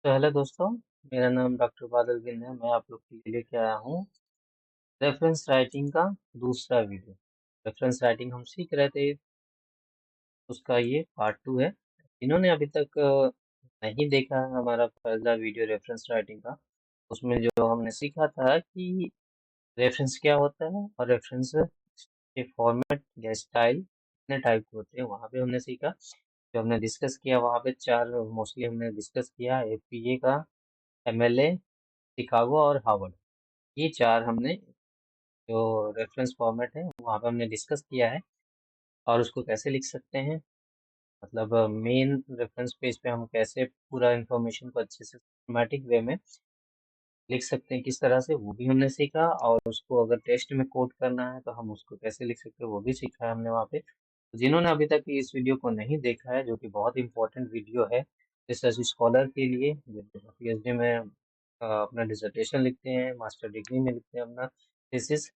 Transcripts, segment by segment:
तो हेलो दोस्तों, मेरा नाम डॉक्टर बादल बिन है। मैं आप लोग के लिए लेके आया हूँ रेफरेंस राइटिंग का दूसरा वीडियो। रेफरेंस राइटिंग हम सीख रहे थे, उसका ये पार्ट 2 है। इन्होंने अभी तक नहीं देखा है हमारा पहला वीडियो रेफरेंस राइटिंग का। उसमें जो हमने सीखा था कि रेफरेंस क्या होता है और रेफरेंस के फॉर्मेट या स्टाइल कितने टाइप के होते हैं, वहाँ पे हमने सीखा। जो हमने डिस्कस किया वहाँ पे चार मोस्टली हमने डिस्कस किया, एपीए का, एमएलए, शिकागो और हार्वर्ड। ये चार हमने जो रेफरेंस फॉर्मेट है वहाँ पे हमने डिस्कस किया है। और उसको कैसे लिख सकते हैं, मतलब मेन रेफरेंस पेज पे हम कैसे पूरा इंफॉर्मेशन को अच्छे से सिस्टमैटिक वे में लिख सकते हैं, किस तरह से, वो भी हमने सीखा। और उसको अगर टेस्ट में कोड करना है तो हम उसको कैसे लिख सकते हैं, वो भी सीखा है हमने वहाँ पे। तो जिन्होंने अभी तक इस वीडियो को नहीं देखा है, जो कि बहुत इंपॉर्टेंट वीडियो है रिसर्च स्कॉलर के लिए, जो पीएचडी में अपना डिसर्टेशन लिखते हैं, मास्टर डिग्री में लिखते हैं अपना थीसिस,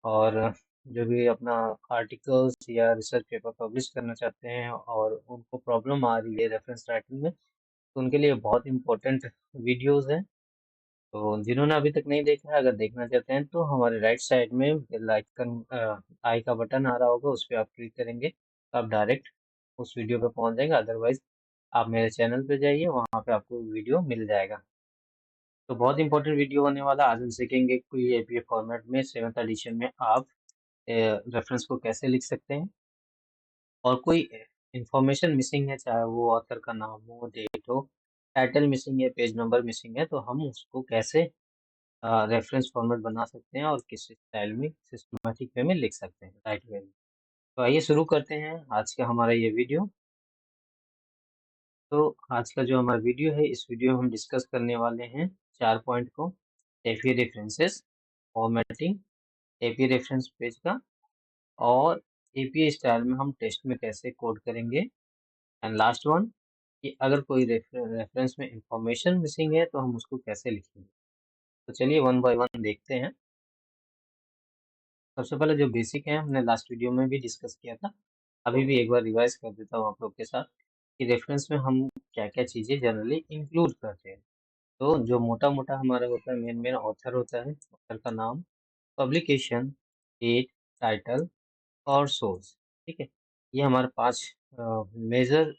और जो भी अपना आर्टिकल्स या रिसर्च पेपर पब्लिश करना चाहते हैं और उनको प्रॉब्लम आ रही है रेफरेंस राइटिंग में, तो उनके लिए बहुत इंपॉर्टेंट वीडियोस हैं। तो जिन्होंने अभी तक नहीं देखा है, अगर देखना चाहते हैं तो हमारे राइट साइड में बेल आइकन आई का बटन आ रहा होगा, उस पर आप क्लिक करेंगे तो आप डायरेक्ट उस वीडियो पे पहुंच जाएंगे। अदरवाइज आप मेरे चैनल पे जाइए, वहाँ पे आपको वीडियो मिल जाएगा। तो बहुत इंपॉर्टेंट वीडियो होने वाला। आज हम सीखेंगे कोई एपीए फॉर्मेट में 7th एडिशन में आप रेफरेंस को कैसे लिख सकते हैं, और कोई इंफॉर्मेशन मिसिंग है, चाहे वो ऑथर का नाम हो, डेट हो, टाइटल मिसिंग है, पेज नंबर मिसिंग है, तो हम उसको कैसे रेफरेंस फॉर्मेट बना सकते हैं और किस स्टाइल में सिस्टमेटिक वे में लिख सकते हैं, राइट वे में। तो आइए शुरू करते हैं आज का हमारा ये वीडियो। तो आज का जो हमारा वीडियो है, इस वीडियो में हम डिस्कस करने वाले हैं 4 पॉइंट को: AP references, formatting, AP reference page का, और एपीए स्टाइल में हम टेस्ट में कैसे कोड करेंगे, एंड लास्ट वन कि अगर कोई रेफरेंस में इंफॉर्मेशन मिसिंग है तो हम उसको कैसे लिखेंगे। तो चलिए वन बाय वन देखते हैं। सबसे पहले जो बेसिक है, हमने लास्ट वीडियो में भी डिस्कस किया था, अभी भी एक बार रिवाइज कर देता हूँ आप लोग के साथ कि रेफरेंस में हम क्या क्या चीज़ें जनरली इंक्लूड करते हैं। तो जो मोटा मोटा हमारा होता है, मेन मेन ऑथर होता है, ऑथर का नाम, पब्लिकेशन, डेट, टाइटल और सोर्स। ठीक है, ये हमारे 5 मेजर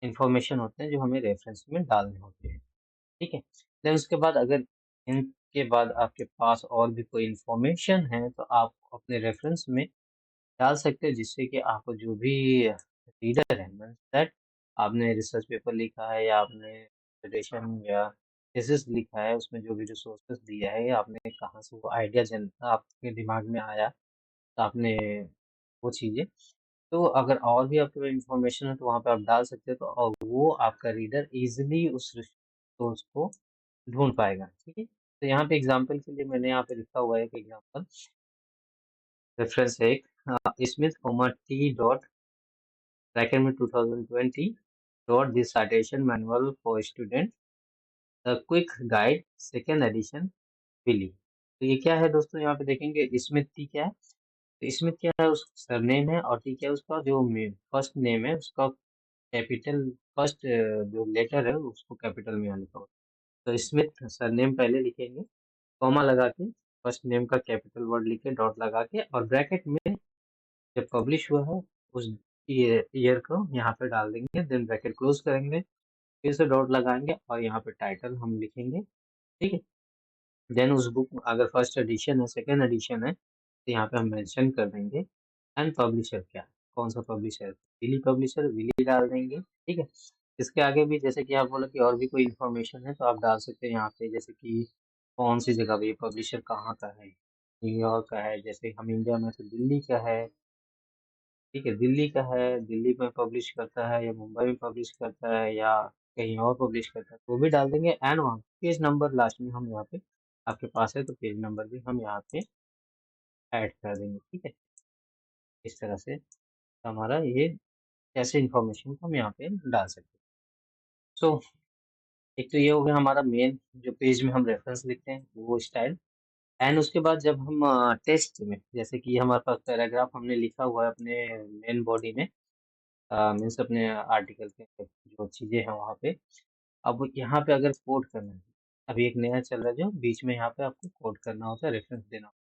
इंफॉर्मेशन होते हैं जो हमें रेफरेंस में डालने होते हैं। ठीक है, देन उसके बाद अगर इनके बाद आपके पास और भी कोई इंफॉर्मेशन है तो आप अपने रेफरेंस में डाल सकते हैं, जिससे कि आपको जो भी रीडर है, दैट आपने रिसर्च पेपर लिखा है या आपने डिसर्टेशन या थीसिस लिखा है, उसमें जो भी रिसोर्सेज दिया है, या आपने कहाँ से वो आइडिया जन आपके दिमाग में आया तो आपने वो चीज़ें, तो अगर और भी आपके पास इंफॉर्मेशन है तो वहाँ पे आप डाल सकते हो, तो और वो आपका रीडर इजीली उस सोर्स को ढूंढ पाएगा। ठीक है, तो यहाँ पे एग्जांपल के लिए मैंने यहाँ पे लिखा हुआ है एक एग्जांपल रेफरेंस है एक, Smith comma T dot bracket में 2020 dot dissertation manual for student, the quick guide, second edition, Wiley. तो ये क्या है दोस्तों, यहाँ पे देखेंगे स्मिथ टी क्या है। तो स्मिथ क्या है, उस सरनेम है, और टी क्या है, उसका जो फर्स्ट नेम है उसका कैपिटल, फर्स्ट जो लेटर है उसको कैपिटल में लिखा होगा। तो स्मिथ सरनेम पहले लिखेंगे, कॉमा लगा के, फर्स्ट नेम का कैपिटल वर्ड लिखे, डॉट लगा के, और ब्रैकेट में जब पब्लिश हुआ है उस ईयर को यहाँ पे डाल देंगे, देन ब्रैकेट क्लोज करेंगे, फिर से डॉट लगाएंगे और यहाँ पे टाइटल हम लिखेंगे। ठीक है, देन उस बुक अगर फर्स्ट एडिशन है, सेकेंड एडिशन है, तो यहाँ पे हम मेंशन कर देंगे, एंड पब्लिशर क्या है, कौन सा पब्लिशर, विली पब्लिशर, विली डाल देंगे। ठीक है, इसके आगे भी जैसे कि आप बोला कि और भी कोई इन्फॉर्मेशन है तो आप डाल सकते हैं यहाँ पे, जैसे कि कौन सी जगह पे ये पब्लिशर कहाँ का है, न्यूयॉर्क का है, जैसे हम इंडिया में तो दिल्ली का है। ठीक है, दिल्ली का है, दिल्ली में पब्लिश करता है, या मुंबई में पब्लिश करता है, या कहीं और पब्लिश करता है, तो वो भी डाल देंगे। एंड वहाँ पेज नंबर लास्ट में हम यहाँ पे, आपके पास है तो पेज नंबर भी हम यहाँ पे ऐड कर देंगे। ठीक है, इस तरह से हमारा ये ऐसे इंफॉर्मेशन को हम यहाँ पे डाल सकते हैं। सो एक तो ये हो गया हमारा मेन, जो पेज में हम रेफरेंस लिखते हैं वो स्टाइल। एंड उसके बाद जब हम टेक्स्ट में, जैसे कि हमारे पास पैराग्राफ हमने लिखा हुआ है अपने मेन बॉडी में, मीन्स अपने आर्टिकल के जो चीज़ें हैं वहाँ पे, अब यहाँ पे अगर कोड करना है, अभी एक नया चल रहा है जो बीच में यहाँ पे आपको कोड करना होता है, रेफरेंस देना होता है।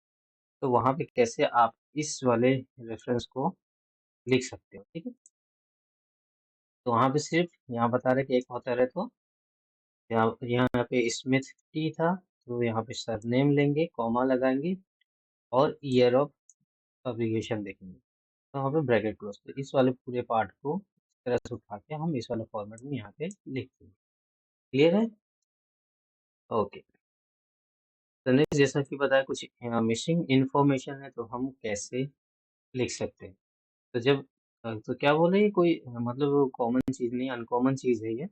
तो वहाँ पे कैसे आप इस वाले रेफरेंस को लिख सकते हो, ठीक है। तो वहाँ पे सिर्फ यहाँ बता रहे कि एक होता है तो यहाँ यहाँ पे स्मिथ टी था, तो यहाँ पे सरनेम लेंगे, कॉमा लगाएंगे और ईयर ऑफ पब्लिकेशन देखेंगे। तो वहाँ पे ब्रैकेट क्लोज, तो इस वाले पूरे पार्ट को इस तरह से उठा के हम इस वाले फॉर्मेट में यहाँ पे लिख देंगे। क्लियर है? ओके। तो नेक्स्ट जैसा कि बताया कुछ मिसिंग इन्फॉर्मेशन है तो हम कैसे लिख सकते हैं। तो जब तो क्या बोले ये कोई मतलब कॉमन चीज़ नहीं, अनकॉमन चीज़ है ये।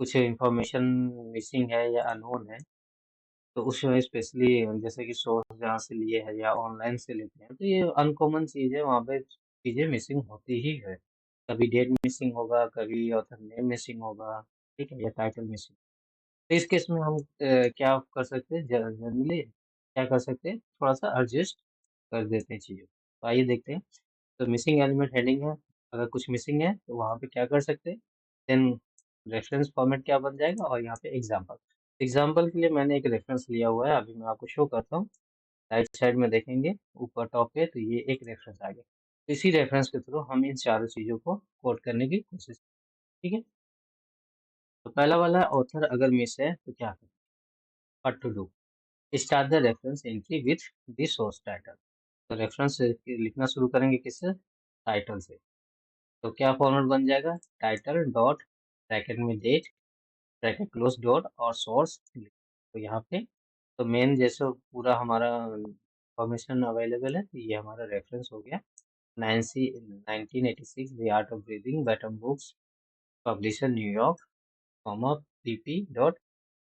कुछ इन्फॉर्मेशन मिसिंग है या अननोन है, तो उसमें स्पेशली जैसे कि सोर्स जहाँ से लिए है या ऑनलाइन से लेते हैं, तो ये अनकॉमन चीज़ है, वहाँ पे चीज़ें मिसिंग होती ही है। कभी डेट मिसिंग होगा, कभी ऑथर नेम मिसिंग होगा, ठीक है, या टाइटल मिसिंग। तो इस केस में हम क्या कर सकते हैं, जनरली क्या कर सकते हैं, थोड़ा सा एडजस्ट कर देते हैं चीज़ों को। तो आइए देखते हैं। तो मिसिंग एलिमेंट हेडिंग है, अगर कुछ मिसिंग है तो वहाँ पे क्या कर सकते हैं, देन रेफरेंस फॉर्मेट क्या बन जाएगा, और यहाँ पे एग्जाम्पल। एग्जाम्पल के लिए मैंने एक रेफरेंस लिया हुआ है, अभी मैं आपको शो करता हूँ। राइट साइड में देखेंगे ऊपर टॉप पे, तो ये एक रेफरेंस आ गया। तो इसी रेफरेंस के थ्रू हम इन चारों चीज़ों को कोड करने की कोशिश, ठीक है। तो पहला वाला ऑथर अगर मिस है तो क्या करें, what to do, start the reference entry with the source title. तो रेफरेंस लिखना शुरू करेंगे किससे, टाइटल से। तो क्या फॉर्मेट बन जाएगा, टाइटल डॉट ब्रैकेट में डेट ब्रैकेट क्लोज डॉट और सोर्स। तो यहाँ पे तो मेन जैसे पूरा हमारा इंफॉर्मेशन अवेलेबल है, तो ये हमारा रेफरेंस हो गया। 1986 the art of breathing बैटम books, publisher New York, comma PP dot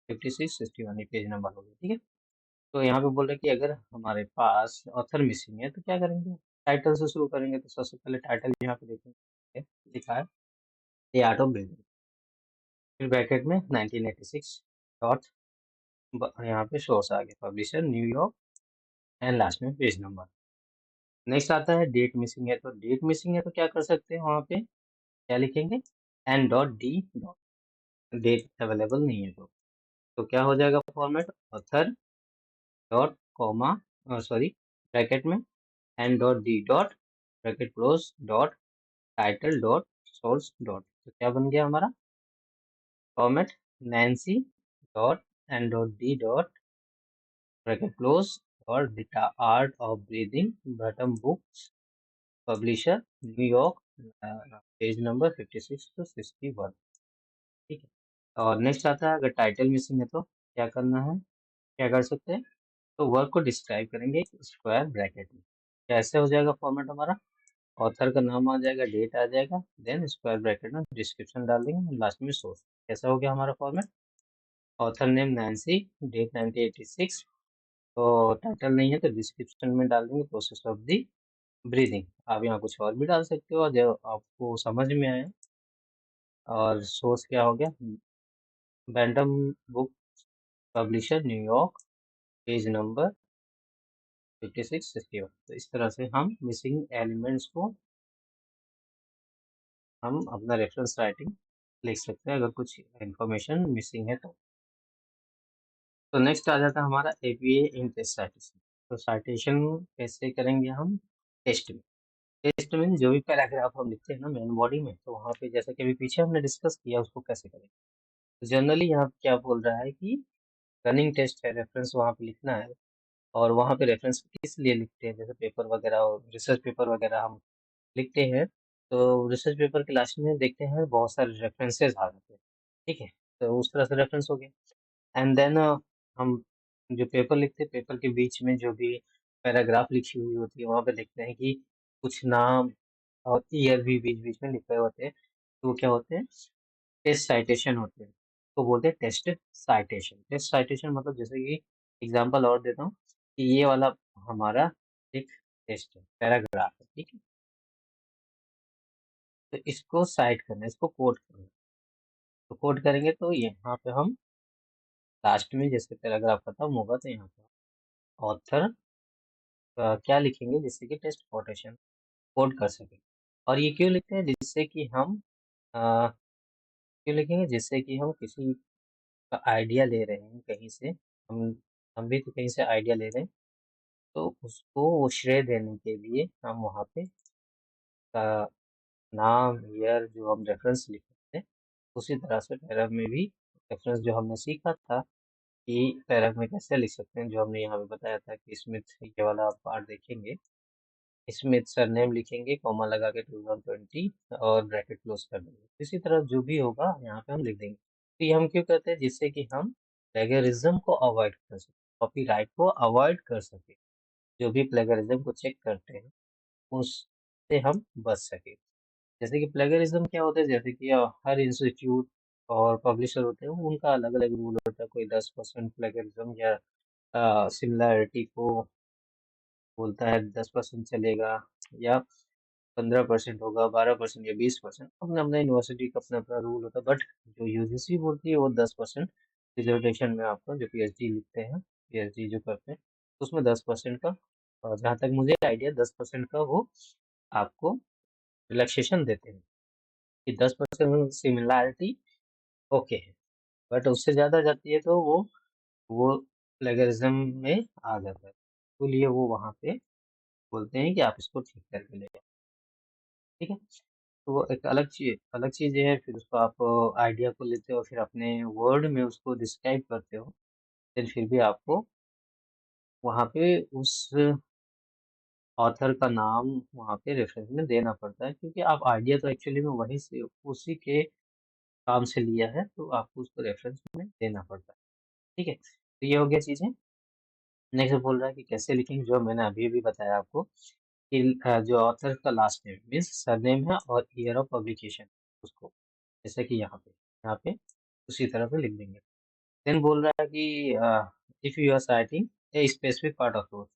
5661, ये पेज नंबर हो गया, ठीक है। तो यहाँ पे बोल रहे हैं कि अगर हमारे पास ऑथर मिसिंग है तो क्या करेंगे, टाइटल से शुरू करेंगे। तो सबसे पहले टाइटल यहाँ पे देखेंगे, लिखा है द आर्ट ऑफ ब्रीदिंग, फिर ब्रैकेट में 1986 डॉट, यहाँ पे सोर्स आ गया पब्लिशर न्यूयॉर्क, एंड लास्ट में पेज नंबर। नेक्स्ट आता है डेट मिसिंग है, तो डेट मिसिंग है तो क्या कर सकते हैं, वहाँ पे क्या लिखेंगे, N dot D dot, date available नहीं है तो क्या हो जाएगा format, author dot comma sorry bracket में N dot D dot bracket close dot title dot source dot. तो क्या बन गया हमारा format, Nancy dot N dot D dot bracket close और the art of breathing button books, publisher New York, page number 56 to 61, ठीक है। और next आता है अगर टाइटल मिसिंग है तो क्या करना है, क्या कर सकते हैं, तो वर्क को डिस्क्राइब करेंगे स्क्वायर ब्रैकेट में। कैसे हो जाएगा फॉर्मेट हमारा, ऑथर का नाम आ जाएगा, डेट आ जाएगा, देन स्क्वायर ब्रैकेट में डिस्क्रिप्शन डाल देंगे, लास्ट में सोर्स। कैसा हो गया हमारा format, author name Nancy, date 1986, तो टाइटल नहीं है तो डिस्क्रिप्शन में डाल देंगे प्रोसेस ऑफ दी ब्रीदिंग। आप यहाँ कुछ और भी डाल सकते हो जो आपको समझ में आए। और सोर्स क्या हो गया, bantam book, publisher New York, page number 5661। तो इस तरह से हम मिसिंग एलिमेंट्स को हम अपना रेफरेंस राइटिंग लिख सकते हैं अगर कुछ इंफॉर्मेशन मिसिंग है तो नेक्स्ट आ जाता है हमारा एपीए इन टेस्ट साइटेशन। तो साइटेशन कैसे करेंगे हम, टेस्ट में। टेस्ट में जो भी पैराग्राफ हम लिखते हैं ना मेन बॉडी में, तो वहाँ पे जैसे कि अभी पीछे हमने डिस्कस किया उसको कैसे करें। जनरली यहाँ पे क्या बोल रहा है कि रनिंग टेस्ट है, रेफरेंस वहाँ पे लिखना है। और वहाँ पे रेफरेंस किस लिए लिखते हैं, जैसे पेपर वगैरह और रिसर्च पेपर वगैरह हम लिखते हैं, तो रिसर्च पेपर के लास्ट में देखते हैं बहुत सारे रेफरेंसेस आ जाते हैं, ठीक है। तो उस तरह से रेफरेंस हो गया। एंड देन हम जो पेपर लिखते हैं, पेपर के बीच में जो भी पैराग्राफ लिखी हुई होती है वहाँ पे देखते हैं कि कुछ नाम और ईयर भी बीच बीच में लिखे होते हैं, तो वो क्या होते हैं, टेस्ट साइटेशन होते हैं। तो बोलते हैं टेस्ट साइटेशन। टेस्ट साइटेशन मतलब जैसे कि एग्जांपल और देता हूँ कि ये वाला हमारा एक टेस्ट है, पैराग्राफ है, ठीक है। तो इसको साइट करना है, इसको कोड करना है। तो कोड करेंगे तो यहाँ पे हम लास्ट में जैसे पैराग्राफ खत्म होगा तो यहाँ पे ऑथर क्या लिखेंगे जिससे कि टेस्ट कोटेशन कोड कर सके। और ये क्यों लिखते हैं, जिससे कि हम क्यों लिखेंगे? जिससे कि हम किसी का आइडिया ले रहे हैं कहीं से, हम भी तो कहीं से आइडिया ले रहे हैं, तो उसको वो श्रेय देने के लिए हम वहाँ पे का नाम, ईयर जो हम रेफरेंस लिखते हैं, उसी तरह से पैरा में भी रेफरेंस जो हमने सीखा था कि पैरा में कैसे लिख सकते हैं, जो हमने यहाँ पे बताया था कि स्मिथ ये वाला आप पार्ट देखेंगे, स्मिथ सरनेम लिखेंगे, कॉमा लगा के 2020 और ब्रैकेट क्लोज कर देंगे। इसी तरह जो भी होगा यहाँ पे हम लिख देंगे। तो ये हम क्यों करते हैं? जिससे कि हम प्लेगरिज्म को अवॉइड कर सकें, कॉपीराइट को अवॉइड कर सकें। जो भी प्लेगरिज्म को चेक करते हैं उससे हम बच सके। जैसे कि प्लेगरिज्म क्या होता है? जैसे कि हर इंस्टीट्यूट और पब्लिशर होते हैं, उनका अलग अलग रूल होता है। कोई 10% प्लेगरिज्म या सिमिलैरिटी को बोलता है 10% चलेगा, या 15% होगा, 12% या 20%, अपना अपना यूनिवर्सिटी का अपना अपना रूल होता है। बट जो यूजीसी बोलती है वो 10% रिजर्वेशन में आपका जो पीएचडी लिखते हैं, पीएचडी जो करते हैं, उसमें 10% का, जहाँ तक मुझे आइडिया 10% का वो आपको रिलैक्सेशन देते हैं कि 10% सिमिलैरिटी ओके है। बट उससे ज़्यादा जाती है तो वो प्लेगरिज्म में आ जाता है, तो लिए वो वहाँ पे बोलते हैं कि आप इसको ठीक करके ले जाओ। ठीक है, तो वो एक अलग चीज़ ये है। फिर उसको आप आइडिया को लेते हो, फिर अपने वर्ड में उसको डिस्क्राइब करते हो, फिर भी आपको वहाँ पे उस ऑथर का नाम वहाँ पे रेफरेंस में देना पड़ता है, क्योंकि आप आइडिया तो एक्चुअली में वहीं से उसी के काम से लिया है, तो आपको उसको रेफरेंस में देना पड़ता है। ठीक है, तो ये हो गया चीज़ें। नेक्स्ट बोल रहा है कि कैसे लिखेंगे, जो मैंने अभी भी बताया आपको कि जो ऑथर का लास्ट नेम मीन्स सरनेम है और ईयर ऑफ पब्लिकेशन, उसको जैसे कि यहाँ पे उसी तरह से लिख देंगे। देन बोल रहा है कि if you are citing a specific part of course,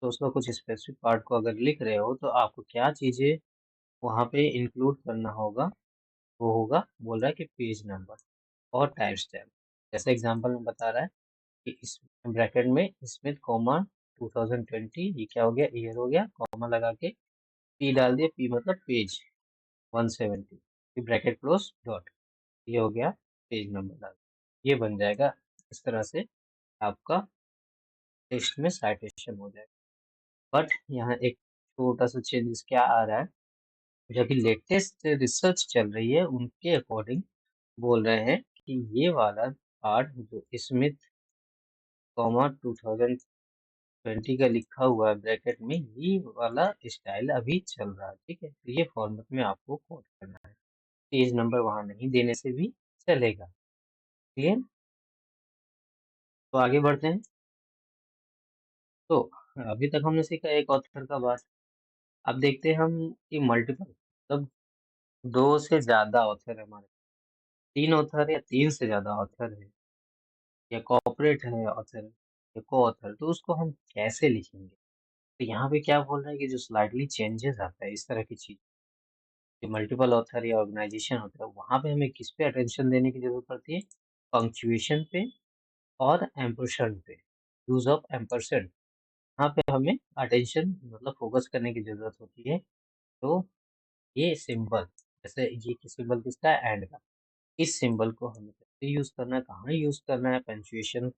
तो उसका कुछ स्पेसिफिक पार्ट को अगर लिख रहे हो तो आपको क्या चीज़ें वहाँ पे इंक्लूड करना होगा, वो होगा, बोल रहा है कि पेज नंबर और टाइम स्टैम्प। जैसे एग्जांपल में बता रहा है कि इस ब्रैकेट में स्मिथ कॉमा 2020, ये क्या हो गया, ईयर हो गया, कॉमा लगा के पी डाल दिया, पी मतलब पेज 170, फिर ब्रैकेट क्लोज डॉट, ये हो गया पेज नंबर डाल, ये बन जाएगा। इस तरह से आपका टेक्स्ट में साइटेशन हो जाएगा। बट यहाँ एक छोटा सा चेंजेस क्या आ रहा है, जो कि लेटेस्ट रिसर्च चल रही है उनके अकॉर्डिंग बोल रहे हैं कि ये वाला पार्ट जो स्मिथ कॉमा 2020 का लिखा हुआ है ब्रैकेट में, ये वाला स्टाइल अभी चल रहा है। ठीक है, तो ये फॉर्मेट में आपको कोड करना है, पेज नंबर वहां नहीं देने से भी चलेगा। क्लियर? तो आगे बढ़ते हैं। तो अभी तक हमने सीखा एक ऑथर का बात। अब देखते हैं हम कि मल्टीपल, मतलब दो से ज्यादा ऑथर है हमारे, तीन ऑथर या तीन से ज्यादा ऑथर है, या कॉर्पोरेट है ऑथर या को ऑथर, तो उसको हम कैसे लिखेंगे? तो यहाँ पे क्या बोल रहा है कि जो स्लाइटली चेंजेस आता है, इस तरह की चीज, जो मल्टीपल ऑथर या ऑर्गेनाइजेशन होता है, वहां पे हमें किस पे अटेंशन देने की जरूरत पड़ती है? पंक्चुएशन पे और एम्परसेंड पे, यूज ऑफ एम्परसेंड, यहाँ पे हमें अटेंशन मतलब फोकस करने की जरूरत होती है। तो ये सिंबल, जैसे ये सिंबल किसका है? एंड का। इस सिंबल को हमें कैसे यूज करना है, कहाँ यूज करना है, पंक्चुएशन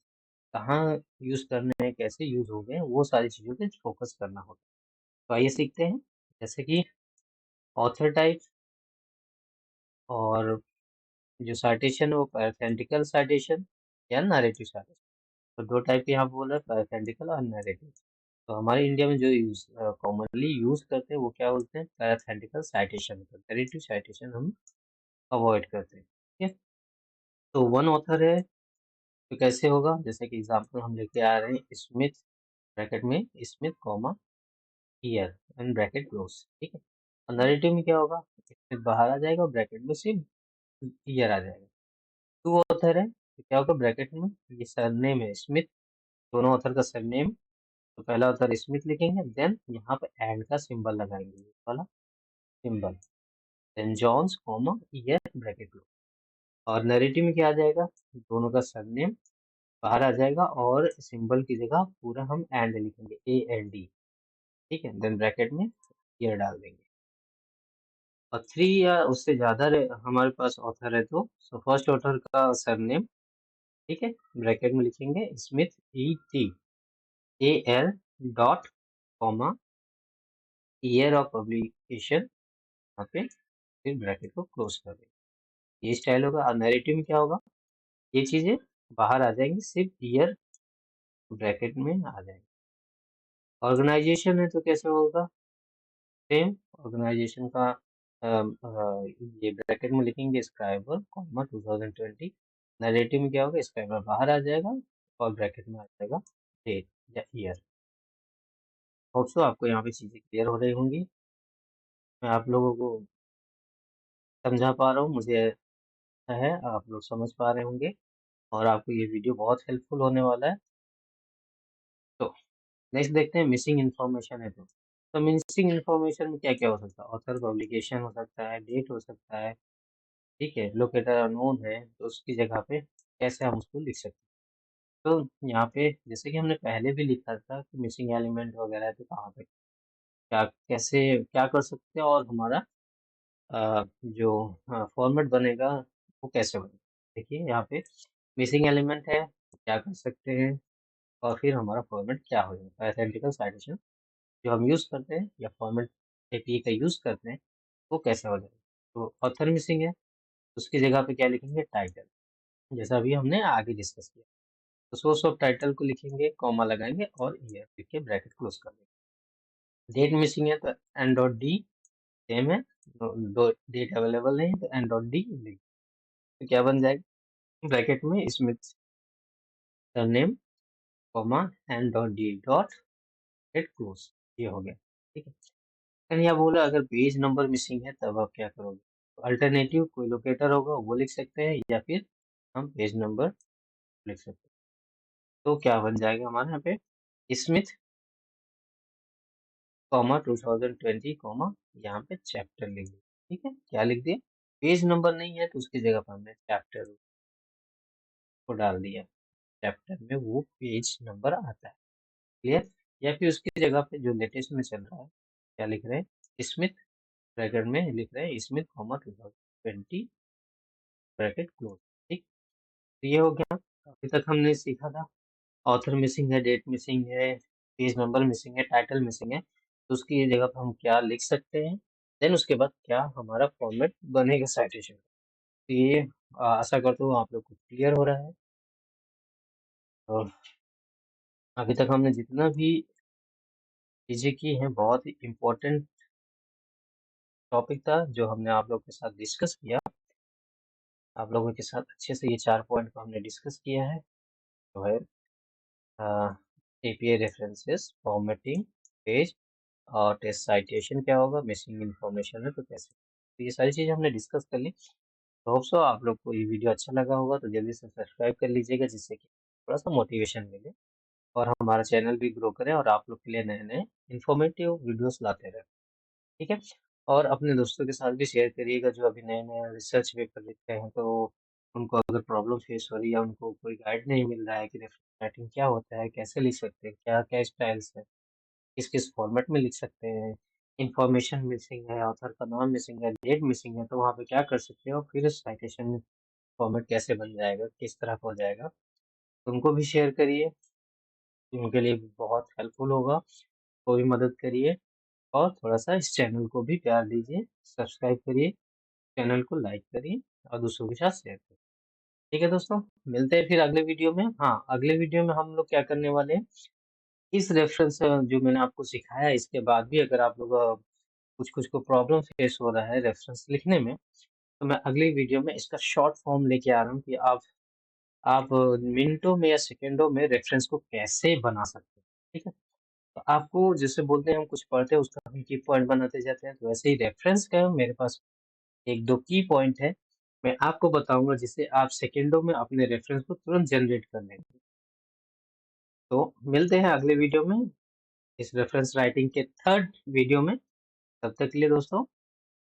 कहाँ यूज करना है, कैसे यूज हो गए, वो सारी चीजों पे फोकस करना होता है। तो आइए सीखते हैं। जैसे कि ऑथर टाइप, और जो साइटेशन है वो पैराथेंटिकल साइटेशन या नैरेटिव साइटेशन। तो दो टाइप के यहाँ बोल रहे हैं, पैराथेंटिकल और नैरेटिव। तो हमारे इंडिया में जो यूज कॉमनली यूज करते हैं वो क्या बोलते हैं? पैराथेंटिकल साइटेशन। तो नैरेटिव साइटेशन हम अवॉइड करते हैं। ठीक है, तो वन ऑथर है तो कैसे होगा? जैसे कि एग्जांपल हम लेके आ रहे हैं, स्मिथ ब्रैकेट में Smith comma year and bracket close. ठीक है, और नैरेटिव में क्या होगा? स्मिथ बाहर आ जाएगा और ब्रैकेट में सिर्फ ईयर आ जाएगा। टू ऑथर है तो क्या होगा? ब्रैकेट में ये सरनेम है स्मिथ, दोनों ऑथर का सरनेम, तो पहला ऑथर स्मिथ लिखेंगे, देन यहाँ पे एंड का सिंबल लगाएंगे, ये वाला symbol, then Jones comma year bracket close. और नैरेटिव में क्या आ जाएगा? दोनों का सरनेम बाहर आ जाएगा और सिंबल की जगह पूरा हम एंड लिखेंगे, AND। ठीक है, देन ब्रैकेट में ईयर डाल देंगे। और 3 या उससे ज़्यादा हमारे पास ऑथर है तो फर्स्ट ऑथर का सरनेम, ठीक है, ब्रैकेट में लिखेंगे Smith ETAL dot comma year of publication, यहाँ पे फिर ब्रैकेट को क्लोज कर देंगे। ये स्टाइल होगा। और नैरेटिव में क्या होगा, ये चीजें बाहर आ जाएंगी, सिर्फ ईयर ब्रैकेट में आ जाएंगे। ऑर्गेनाइजेशन है तो कैसे होगा, सेम ऑर्गेनाइजेशन का ये ब्रैकेट में लिखेंगे स्क्राइबर कॉमा 2020। नैरेटिव में क्या होगा, स्क्राइबर बाहर आ जाएगा और ब्रैकेट में आ जाएगा डेट या ईयर। होप सो आपको यहाँ पे चीजें क्लियर हो रही होंगी। मैं आप लोगों को समझा पा रहा हूँ, मुझे ऐसा है आप लोग समझ पा रहे होंगे और आपको ये वीडियो बहुत हेल्पफुल होने वाला है। तो नेक्स्ट देखते हैं, मिसिंग इन्फॉर्मेशन है तो मिसिंग इन्फॉर्मेशन में क्या क्या हो सकता है, ऑथर पब्लिकेशन हो सकता है, डेट हो सकता है, ठीक है, लोकेटर अननोन है तो उसकी जगह पे कैसे हम उसको लिख सकते हैं। तो यहाँ पे जैसे कि हमने पहले भी लिखा था कि मिसिंग एलिमेंट वगैरह है तो कहाँ पे क्या कैसे क्या कर सकते हैं और हमारा जो फॉर्मेट बनेगा वो कैसे बनेगा। देखिए यहाँ पे मिसिंग एलिमेंट है तो क्या कर सकते हैं और फिर हमारा फॉर्मेट क्या हो जाएगा, पैरांथिटिकल साइटेशन जो हम यूज़ करते हैं या फॉर्मेट एपीआई का यूज़ करते हैं वो कैसे हो जाएगा। तो ऑथर मिसिंग है, उसकी जगह पे क्या लिखेंगे, टाइटल, जैसा अभी हमने आगे डिस्कस किया। तो सोर्स ऑफ टाइटल को लिखेंगे, कॉमा लगाएंगे और ईयर लिख के ब्रैकेट क्लोज कर देंगे। डेट मिसिंग है तो एन डॉट डी, सेम है, डेट अवेलेबल नहीं है तो एन डॉट डी लिख, तो क्या बन जाएगा, ब्रैकेट में Smith surname comma N dot D dot get close, ये हो गया, ठीक है। लेकिन यहाँ बोला अगर पेज नंबर मिसिंग है तब आप क्या करोगे, तो अल्टरनेटिव कोई लोकेटर होगा वो लिख सकते हैं या फिर हम पेज नंबर लिख सकते हैं। तो क्या बन जाएगा हमारे यहाँ पे, स्मिथ कॉमा 2020 कॉमा यहाँ पे चैप्टर लिख दिया, ठीक है, क्या लिख दिया, पेज नंबर नहीं है तो उसकी जगह पर हमने चैप्टर को डाल दिया, चैप्टर में वो पेज नंबर आता है, क्लियर। या फिर उसकी जगह पे जो लेटेस्ट में चल रहा है क्या लिख रहे हैं, स्मिथ ब्रैकेट में लिख रहे हैं स्मिथ कॉमा 2020 ब्रैकेट क्लोज, ठीक। तो ये हो गया। अभी तक हमने सीखा था ऑथर मिसिंग है, डेट मिसिंग है, पेज नंबर मिसिंग है, टाइटल मिसिंग है, तो उसकी जगह पर हम क्या लिख सकते हैं, देन उसके बाद क्या हमारा फॉर्मेट बनेगा साइटेशन। तो ये आशा करता हूँ आप लोग को क्लियर हो रहा है। तो अभी तक हमने जितना भी चीजें की हैं बहुत ही इम्पोर्टेंट टॉपिक था जो हमने आप लोगों के साथ डिस्कस किया, आप लोगों के साथ अच्छे से ये 4 पॉइंट को हमने डिस्कस किया है, जो है एपीआई रेफरेंसेस, फॉर्मेटिंग, पेज और टेस्ट साइटेशन क्या होगा, मिसिंग इन्फॉर्मेशन है तो कैसे, तो ये सारी चीज़ें हमने डिस्कस कर ली। तो होप सो आप लोग को ये वीडियो अच्छा लगा होगा, तो जल्दी से सब्सक्राइब कर लीजिएगा जिससे कि थोड़ा सा मोटिवेशन मिले और हमारा चैनल भी ग्रो करे और आप लोग के लिए नए नए इन्फॉर्मेटिव वीडियोस लाते रहे, ठीक है। और अपने दोस्तों के साथ भी शेयर करिएगा जो अभी नए नए रिसर्च पेपर लिखते हैं, तो उनको अगर प्रॉब्लम फेस हो रही है या उनको कोई गाइड नहीं मिल रहा है कि रेफरेंस राइटिंग क्या होता है, कैसे लिख सकते हैं, क्या क्या स्टाइल्स है, किस किस फॉर्मेट में लिख सकते हैं, इंफॉर्मेशन मिसिंग है, ऑथर का नाम मिसिंग है, डेट मिसिंग है, तो वहाँ पे क्या कर सकते हो, फिर साइटेशन फॉर्मेट कैसे बन जाएगा, किस तरह का हो जाएगा, तो उनको भी शेयर करिए, उनके लिए भी बहुत हेल्पफुल होगा, वो भी मदद करिए और थोड़ा सा इस चैनल को भी प्यार दीजिए, सब्सक्राइब करिए, चैनल को लाइक करिए और दूसरों के साथ शेयर करिए, ठीक है दोस्तों। मिलते हैं फिर अगले वीडियो में। हाँ, अगले वीडियो में हम लोग क्या करने वाले हैं, इस रेफरेंस जो मैंने आपको सिखाया इसके बाद भी अगर आप लोग कुछ कुछ को प्रॉब्लम फेस हो रहा है रेफरेंस लिखने में, तो मैं अगली वीडियो में इसका शॉर्ट फॉर्म लेके आ रहा हूँ कि आप मिनटों में या सेकंडों में रेफरेंस को कैसे बना सकते हैं, ठीक है। तो आपको जैसे बोलते हैं हम कुछ पढ़ते हैं उसका हम की पॉइंट बनाते जाते हैं, तो वैसे ही रेफरेंस का मेरे पास एक दो की पॉइंट है, मैं आपको बताऊंगा जिससे आप सेकंडों में अपने रेफरेंस को तुरंत जनरेट कर लेंगे। तो मिलते हैं अगले वीडियो में इस रेफरेंस राइटिंग के थर्ड वीडियो में। तब तक के लिए दोस्तों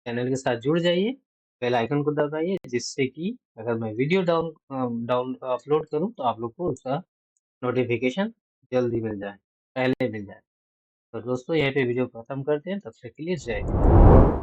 चैनल के साथ जुड़ जाइए, बेल आइकन को दबाइए जिससे कि अगर मैं वीडियो डाउन अपलोड करूं तो आप लोग को उसका नोटिफिकेशन जल्दी मिल जाए, पहले मिल जाए। तो दोस्तों यहीं पे वीडियो खत्म करते हैं, तब तक के लिए जय हिंद।